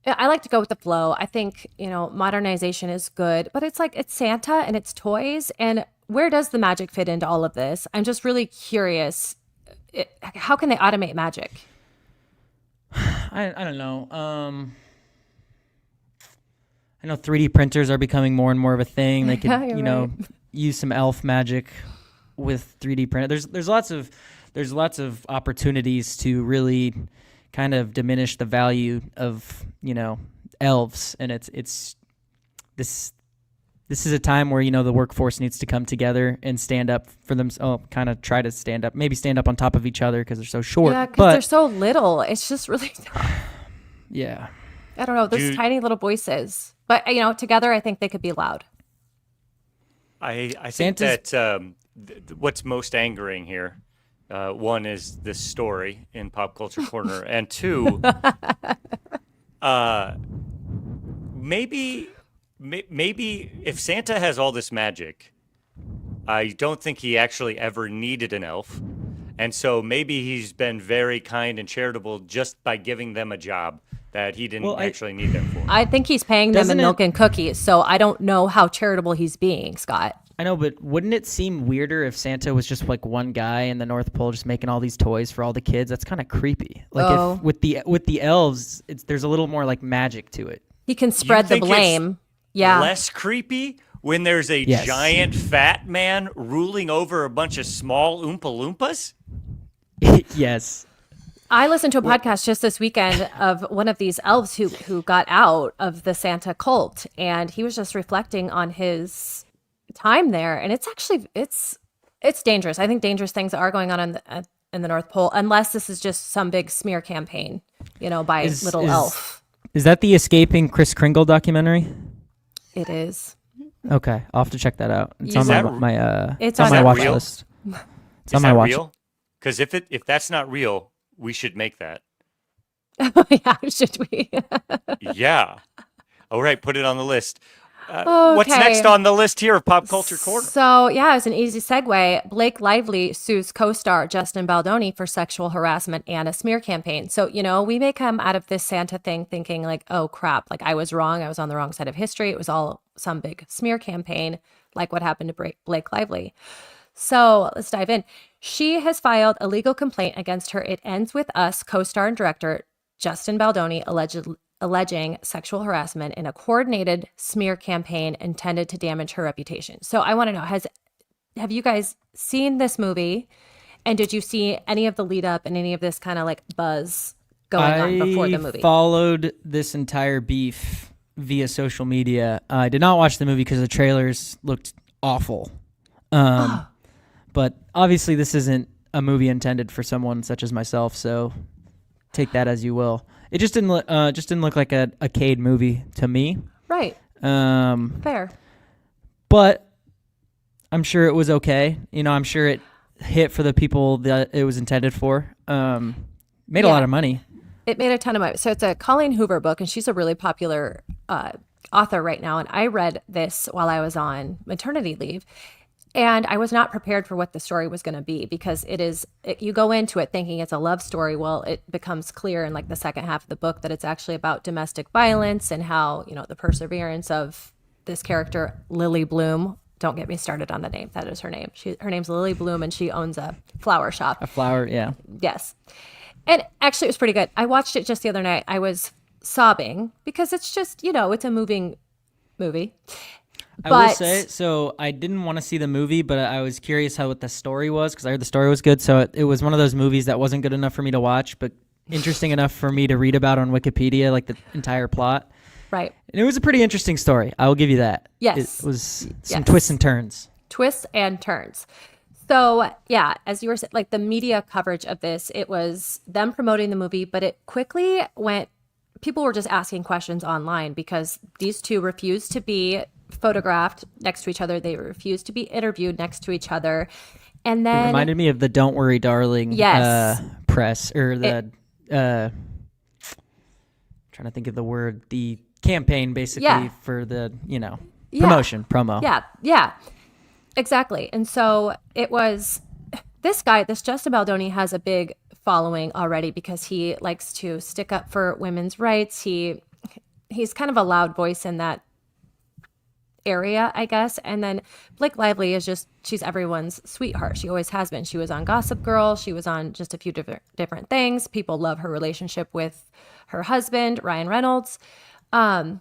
I like to go with the flow. I think, modernization is good, but it's Santa and it's toys. And where does the magic fit into all of this? I'm just really curious. How can they automate magic? I don't know. I know 3D printers are becoming more and more of a thing. They could, use some elf magic with 3D print. There's lots of opportunities to really kind of diminish the value of elves, and it's this is a time where the workforce needs to come together and stand up for them. Kind of try to stand up, maybe stand up on top of each other because they're so short. Yeah, because they're so little. It's just really tough. Yeah, I don't know, those tiny little voices, but together I think they could be loud. I think that what's most angering here. One is this story in Pop Culture Corner, and two, maybe if Santa has all this magic, I don't think he actually ever needed an elf, and so maybe he's been very kind and charitable just by giving them a job that he didn't actually need them for. I think he's paying them in milk and cookies, so I don't know how charitable he's being, Scott. I know, but wouldn't it seem weirder if Santa was just like one guy in the North Pole just making all these toys for all the kids? That's kind of creepy. Like if with the elves, there's a little more like magic to it. He can spread the blame. Yeah. Less creepy when there's a giant fat man ruling over a bunch of small Oompa Loompas? Yes. I listened to a podcast just this weekend of one of these elves who got out of the Santa cult, and he was just reflecting on his time there, and it's It's dangerous. I think dangerous things are going on in the North Pole, unless this is just some big smear campaign, by Little Elf. Is that the Escaping Kris Kringle documentary? It is. Okay, I'll have to check that out. It's Is on my watch real? list. It's Is on my that watch. real? Because if that's not real, we should make that. Yeah, should we? Yeah. All right, put it on the list. Okay. What's next on the list here of Pop Culture Corner? So, yeah, it's an easy segue. Blake Lively sues co-star Justin Baldoni for sexual harassment and a smear campaign. So, we may come out of this Santa thing thinking like, oh, crap, like I was wrong. I was on the wrong side of history. It was all some big smear campaign, like what happened to Blake Lively. So let's dive in. She has filed a legal complaint against her It Ends With Us co-star and director Justin Baldoni, alleging sexual harassment in a coordinated smear campaign intended to damage her reputation. So I want to know, have you guys seen this movie? And did you see any of the lead up and any of this kind of like buzz going on before the movie? I followed this entire beef via social media. I did not watch the movie because the trailers looked awful. But obviously this isn't a movie intended for someone such as myself, so take that as you will. It just didn't look like a Cade movie to me. Right. Fair. But I'm sure it was okay. I'm sure it hit for the people that it was intended for. Made a lot of money. It made a ton of money. So it's a Colleen Hoover book, and she's a really popular author right now. And I read this while I was on maternity leave. And I was not prepared for what the story was going to be, because you go into it thinking it's a love story. Well, it becomes clear in like the second half of the book that it's actually about domestic violence and how, the perseverance of this character, Lily Bloom. Don't get me started on the name. That is her name. Her name's Lily Bloom, and she owns a flower shop. A flower, yeah. Yes. And actually, it was pretty good. I watched it just the other night. I was sobbing because it's just, it's a moving movie. I will say, so I didn't want to see the movie, but I was curious what the story was, because I heard the story was good. So it was one of those movies that wasn't good enough for me to watch, but interesting enough for me to read about on Wikipedia, like the entire plot. Right. And it was a pretty interesting story. I will give you that. Yes. It was some twists and turns. Twists and turns. So, yeah, as you were saying, like the media coverage of this, it was them promoting the movie, but it quickly went, people were just asking questions online because these two refused to be photographed next to each other. They refused to be interviewed next to each other. And then it reminded me of the "Don't Worry, Darling" press, or the trying to think of the word, the campaign basically for the promo. Yeah, exactly. And so it was this Justin Baldoni has a big following already because he likes to stick up for women's rights. He's kind of a loud voice in that area, I guess. And then Blake Lively she's everyone's sweetheart. She always has been. She was on Gossip Girl. She was on just a few different things. People love her relationship with her husband, Ryan Reynolds. And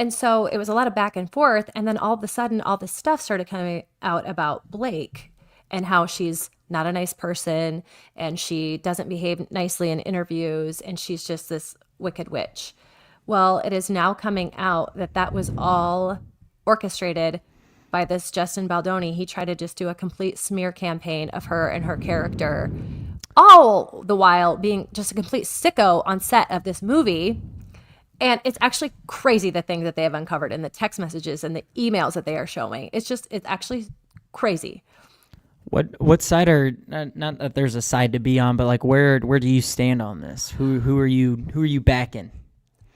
so it was a lot of back and forth. And then all of a sudden, all this stuff started coming out about Blake and how she's not a nice person and she doesn't behave nicely in interviews and she's just this wicked witch. Well, it is now coming out that was all orchestrated by this Justin Baldoni. He tried to just do a complete smear campaign of her and her character, all the while being just a complete sicko on set of this movie. And it's actually crazy the things that they have uncovered in the text messages and the emails that they are showing. It's actually crazy. What side are, not that there's a side to be on, but like where do you stand on this? Who are you backing?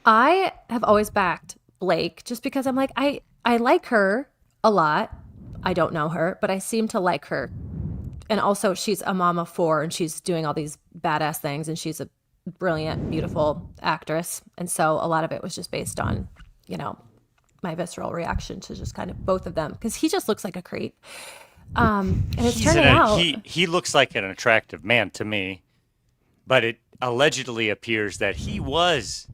I have always backed Blake just because I'm like, I like her a lot. I don't know her, but I seem to like her. And also she's a mom of 4 and she's doing all these badass things and she's a brilliant, beautiful actress. And so a lot of it was just based on, my visceral reaction to just kind of both of them because he just looks like a creep. And it's turning out he looks like an attractive man to me, but it allegedly appears that he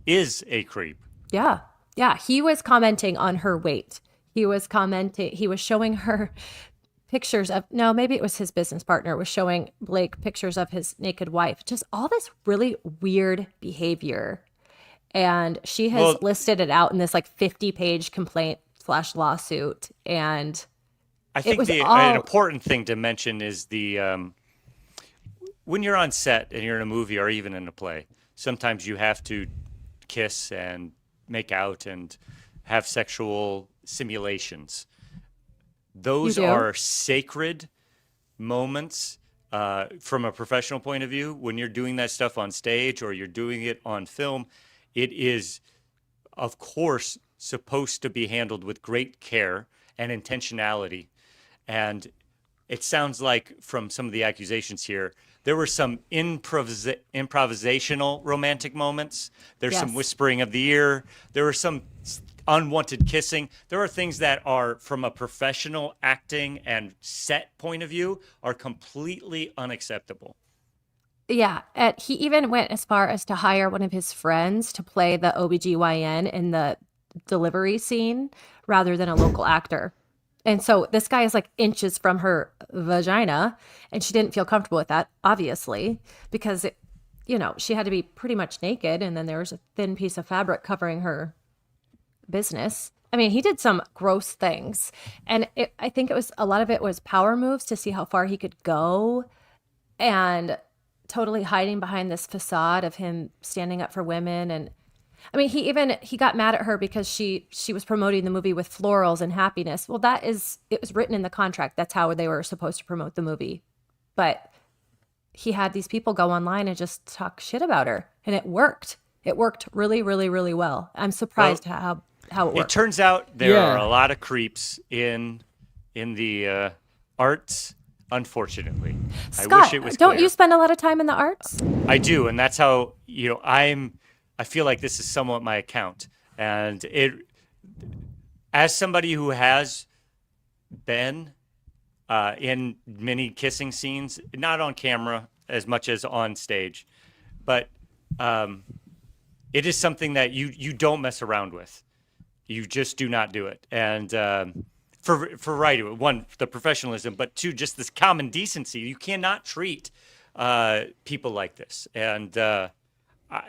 is a creep. Yeah. Yeah, he was commenting on her weight. He was showing her pictures of, no, maybe it was his business partner, was showing Blake pictures of his naked wife. Just all this really weird behavior. And she has listed it out in this like 50-page complaint / lawsuit. And I think an important thing to mention is when you're on set and you're in a movie or even in a play, sometimes you have to kiss and make out and have sexual simulations. Those are sacred moments from a professional point of view. When you're doing that stuff on stage or you're doing it on film, it is, of course, supposed to be handled with great care and intentionality. And it sounds like from some of the accusations here, there were some improvisational romantic moments. There's some whispering of the ear. There were some unwanted kissing. There are things that are, from a professional acting and set point of view, are completely unacceptable. Yeah. He even went as far as to hire one of his friends to play the OBGYN in the delivery scene rather than a local actor. And so this guy is like inches from her vagina, and she didn't feel comfortable with that, obviously, because she had to be pretty much naked, and then there was a thin piece of fabric covering her business. I mean, he did some gross things, and I think a lot of it was power moves to see how far he could go, and totally hiding behind this facade of him standing up for women. And I mean, he got mad at her because she was promoting the movie with florals and happiness. Well, it was written in the contract. That's how they were supposed to promote the movie. But he had these people go online and just talk shit about her, and it worked. It worked really, really, really well. I'm surprised how it worked. It turns out there are a lot of creeps in the arts, unfortunately. Scott, I wish it was don't clear. you spend a lot of time in the arts? I do, and that's how I feel like this is somewhat my account. And as somebody who has been in many kissing scenes, not on camera as much as on stage, but it is something that you don't mess around with. You just do not do it. And for one, the professionalism, but two, just this common decency. You cannot treat people like this. And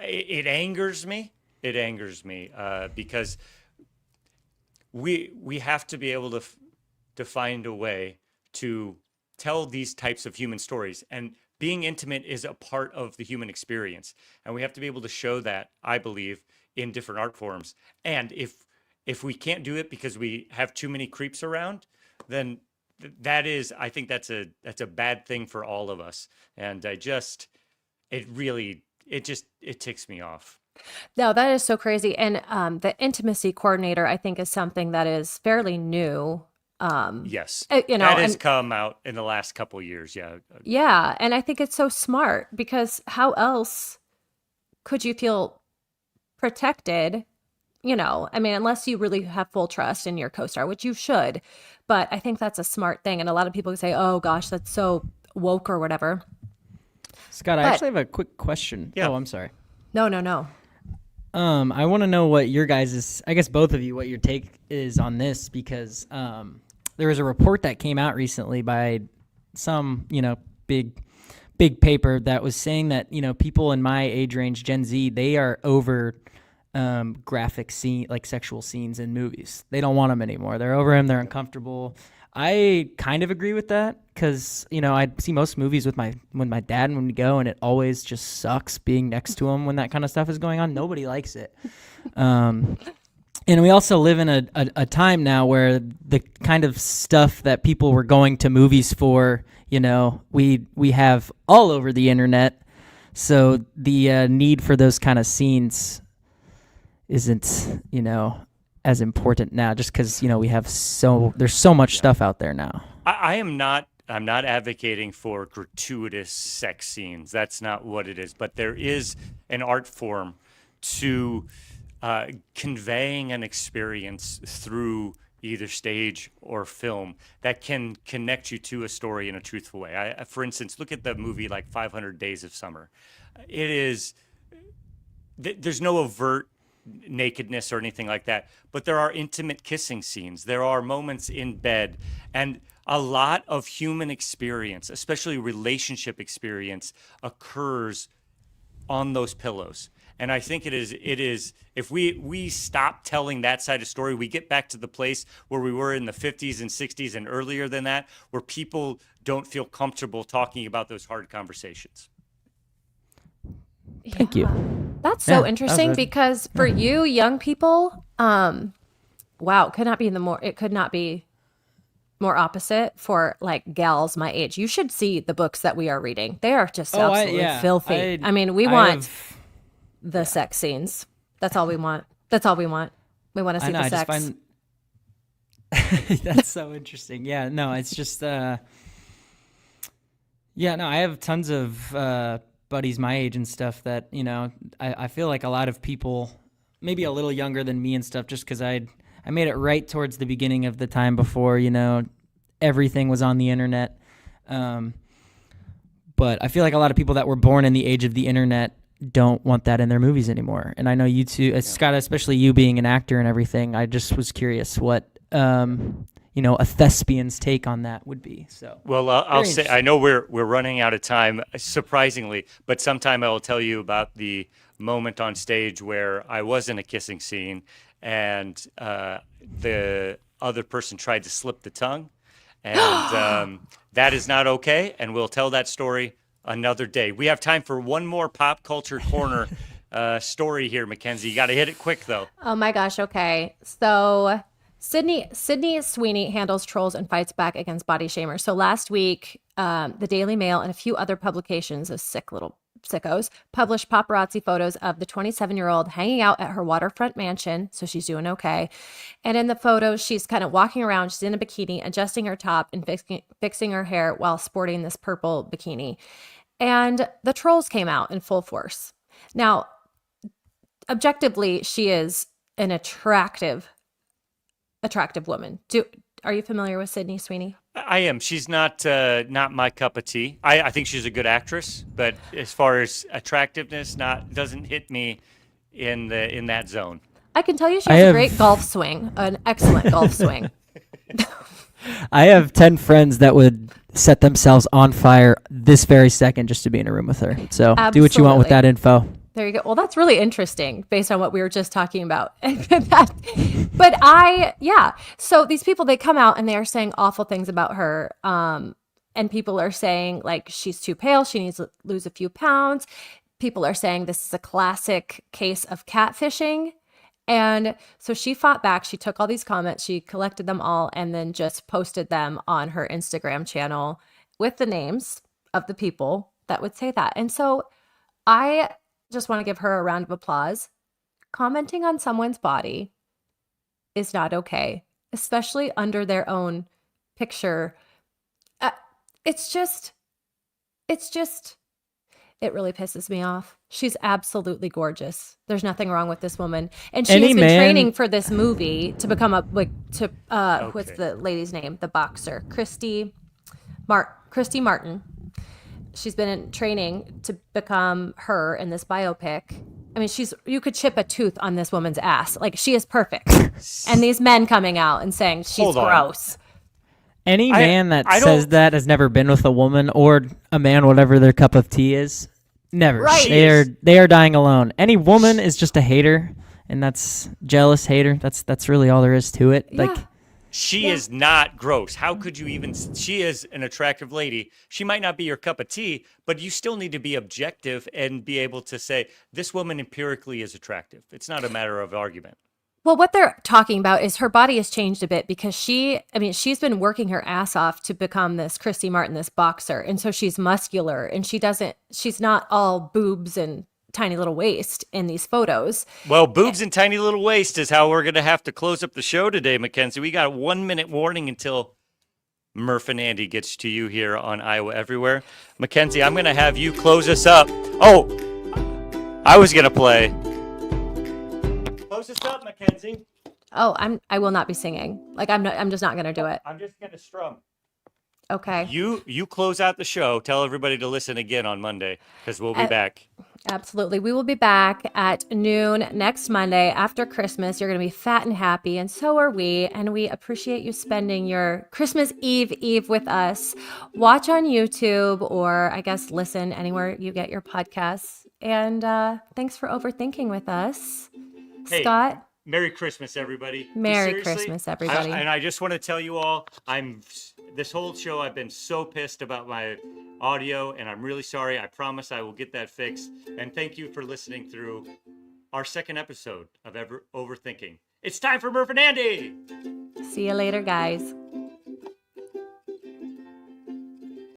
it angers me. It angers me because we have to be able to find a way to tell these types of human stories, and being intimate is a part of the human experience, and we have to be able to show that, I believe, in different art forms. And if we can't do it because we have too many creeps around, then I think that's a bad thing for all of us. And it ticks me off. No, that is so crazy. And the intimacy coordinator, I think, is something that is fairly new. Yes, that has come out in the last couple of years. Yeah. Yeah, and I think it's so smart, because how else could you feel protected? I mean, unless you really have full trust in your co-star, which you should. But I think that's a smart thing. And a lot of people say, "Oh gosh, that's so woke," or whatever. Scott, I actually have a quick question. Yeah. Oh, I'm sorry. No. I want to know what your guys', I guess both of you, what your take is on this, because there was a report that came out recently by some, big paper that was saying that, people in my age range, Gen Z, they are over graphic scene, like sexual scenes in movies. They don't want them anymore. They're over them. They're uncomfortable. I kind of agree with that, because I see most movies with my dad when we go, and it always just sucks being next to him when that kind of stuff is going on. Nobody likes it. And we also live in a time now where the kind of stuff that people were going to movies for, we have all over the internet. So the need for those kind of scenes isn't, as important now, just because we have there's so much stuff out there now. I'm not advocating for gratuitous sex scenes. That's not what it is. But there is an art form to conveying an experience through either stage or film that can connect you to a story in a truthful way. For instance, look at the movie like 500 Days of Summer. There's no overt nakedness or anything like that, but there are intimate kissing scenes. There are moments in bed, and a lot of human experience, especially relationship experience, occurs on those pillows. And I think it is if we stop telling that side of story, we get back to the place where we were in the 50s and 60s and earlier than that, where people don't feel comfortable talking about those hard conversations. Thank you. That's so Yeah, interesting because for you young people, wow, it could not be more opposite for like gals my age. You should see the books that we are reading. They are just absolutely filthy. I mean, we want the sex scenes. That's all we want. That's all we want. We want to see the sex. I just find that's so interesting. Yeah, no, it's just I have tons of buddies my age and stuff that, you know, I feel like a lot of people maybe a little younger than me and stuff, just because I made it right towards the beginning of the time before, you know, everything was on the internet. But I feel like a lot of people that were born in the age of the internet don't want that in their movies anymore. And I know you too, Scott, especially you being an actor and everything. I just was curious what, you know, a thespian's take on that would be. So, well, I'll say, I know we're running out of time, surprisingly, but sometime I will tell you about the moment on stage where I was in a kissing scene and the other person tried to slip the tongue, and that is not okay. And we'll tell that story another day. We have time for one more pop culture corner story here, Mackenzie. You got to hit it quick, though. Oh my gosh. Okay. So Sydney Sweeney handles trolls and fights back against body shamers. So last week, the Daily Mail and a few other publications, those sick little sickos, published paparazzi photos of the 27-year-old hanging out at her waterfront mansion. So she's doing okay. And in the photos, she's kind of walking around. She's in a bikini, adjusting her top and fixing her hair while sporting this purple bikini. And the trolls came out in full force. Now, objectively, she is an attractive woman. Are you familiar with Sydney Sweeney? I am. She's not my cup of tea. I think she's a good actress, but as far as attractiveness, doesn't hit me in that zone. I can tell you she has a great golf swing, an excellent golf swing. I have 10 friends that would set themselves on fire this very second just to be in a room with her. So do what you want with that info. There you go. Well, that's really interesting based on what we were just talking about. So these people, they come out and they are saying awful things about her. And people are saying like, she's too pale. She needs to lose a few pounds. People are saying this is a classic case of catfishing. And so she fought back. She took all these comments, she collected them all, and then just posted them on her Instagram channel with the names of the people that would say that. And so I just want to give her a round of applause. Commenting on someone's body is not okay, especially under their own picture. It really pisses me off. She's absolutely gorgeous. There's nothing wrong with this woman. And she has been training for this movie to become what's the lady's name? The boxer, Christy Martin. She's been in training to become her in this biopic. I mean, you could chip a tooth on this woman's ass. Like, she is perfect. And these men coming out and saying she's gross. Any man that says that has never been with a woman, or a man, whatever their cup of tea is. Never. Right. They are dying alone. Any woman is just a hater, and that's jealous hater. That's really all there is to it. Yeah. Like, she is not gross. How could you even? She is an attractive lady. She might not be your cup of tea, but you still need to be objective and be able to say this woman empirically is attractive. It's not a matter of argument. Well, what they're talking about is her body has changed a bit because she's been working her ass off to become this Christy Martin, this boxer. And so she's muscular, and she's not all boobs and tiny little waist in these photos. Well, boobs and tiny little waist is how we're going to have to close up the show today, Mackenzie. We got a 1 minute warning until Murph and Andy gets to you here on Iowa Everywhere. Mackenzie, I'm going to have you close us up. Oh, I was going to play. Close us up, Mackenzie. Oh, I will not be singing. Like, I'm just not going to do it. I'm just going to strum. Okay. You close out the show. Tell everybody to listen again on Monday because we'll be back. Absolutely. We will be back at noon next Monday after Christmas. You're going to be fat and happy, and so are we. And we appreciate you spending your Christmas Eve with us. Watch on YouTube, or I guess listen anywhere you get your podcasts. And thanks for overthinking with us. Hey, Scott. Merry Christmas, everybody. Merry Christmas, everybody. And I just want to tell you all, this whole show, I've been so pissed about my audio, and I'm really sorry. I promise I will get that fixed. And thank you for listening through our second episode of Overthinking. It's time for Murph and Andy. See you later, guys.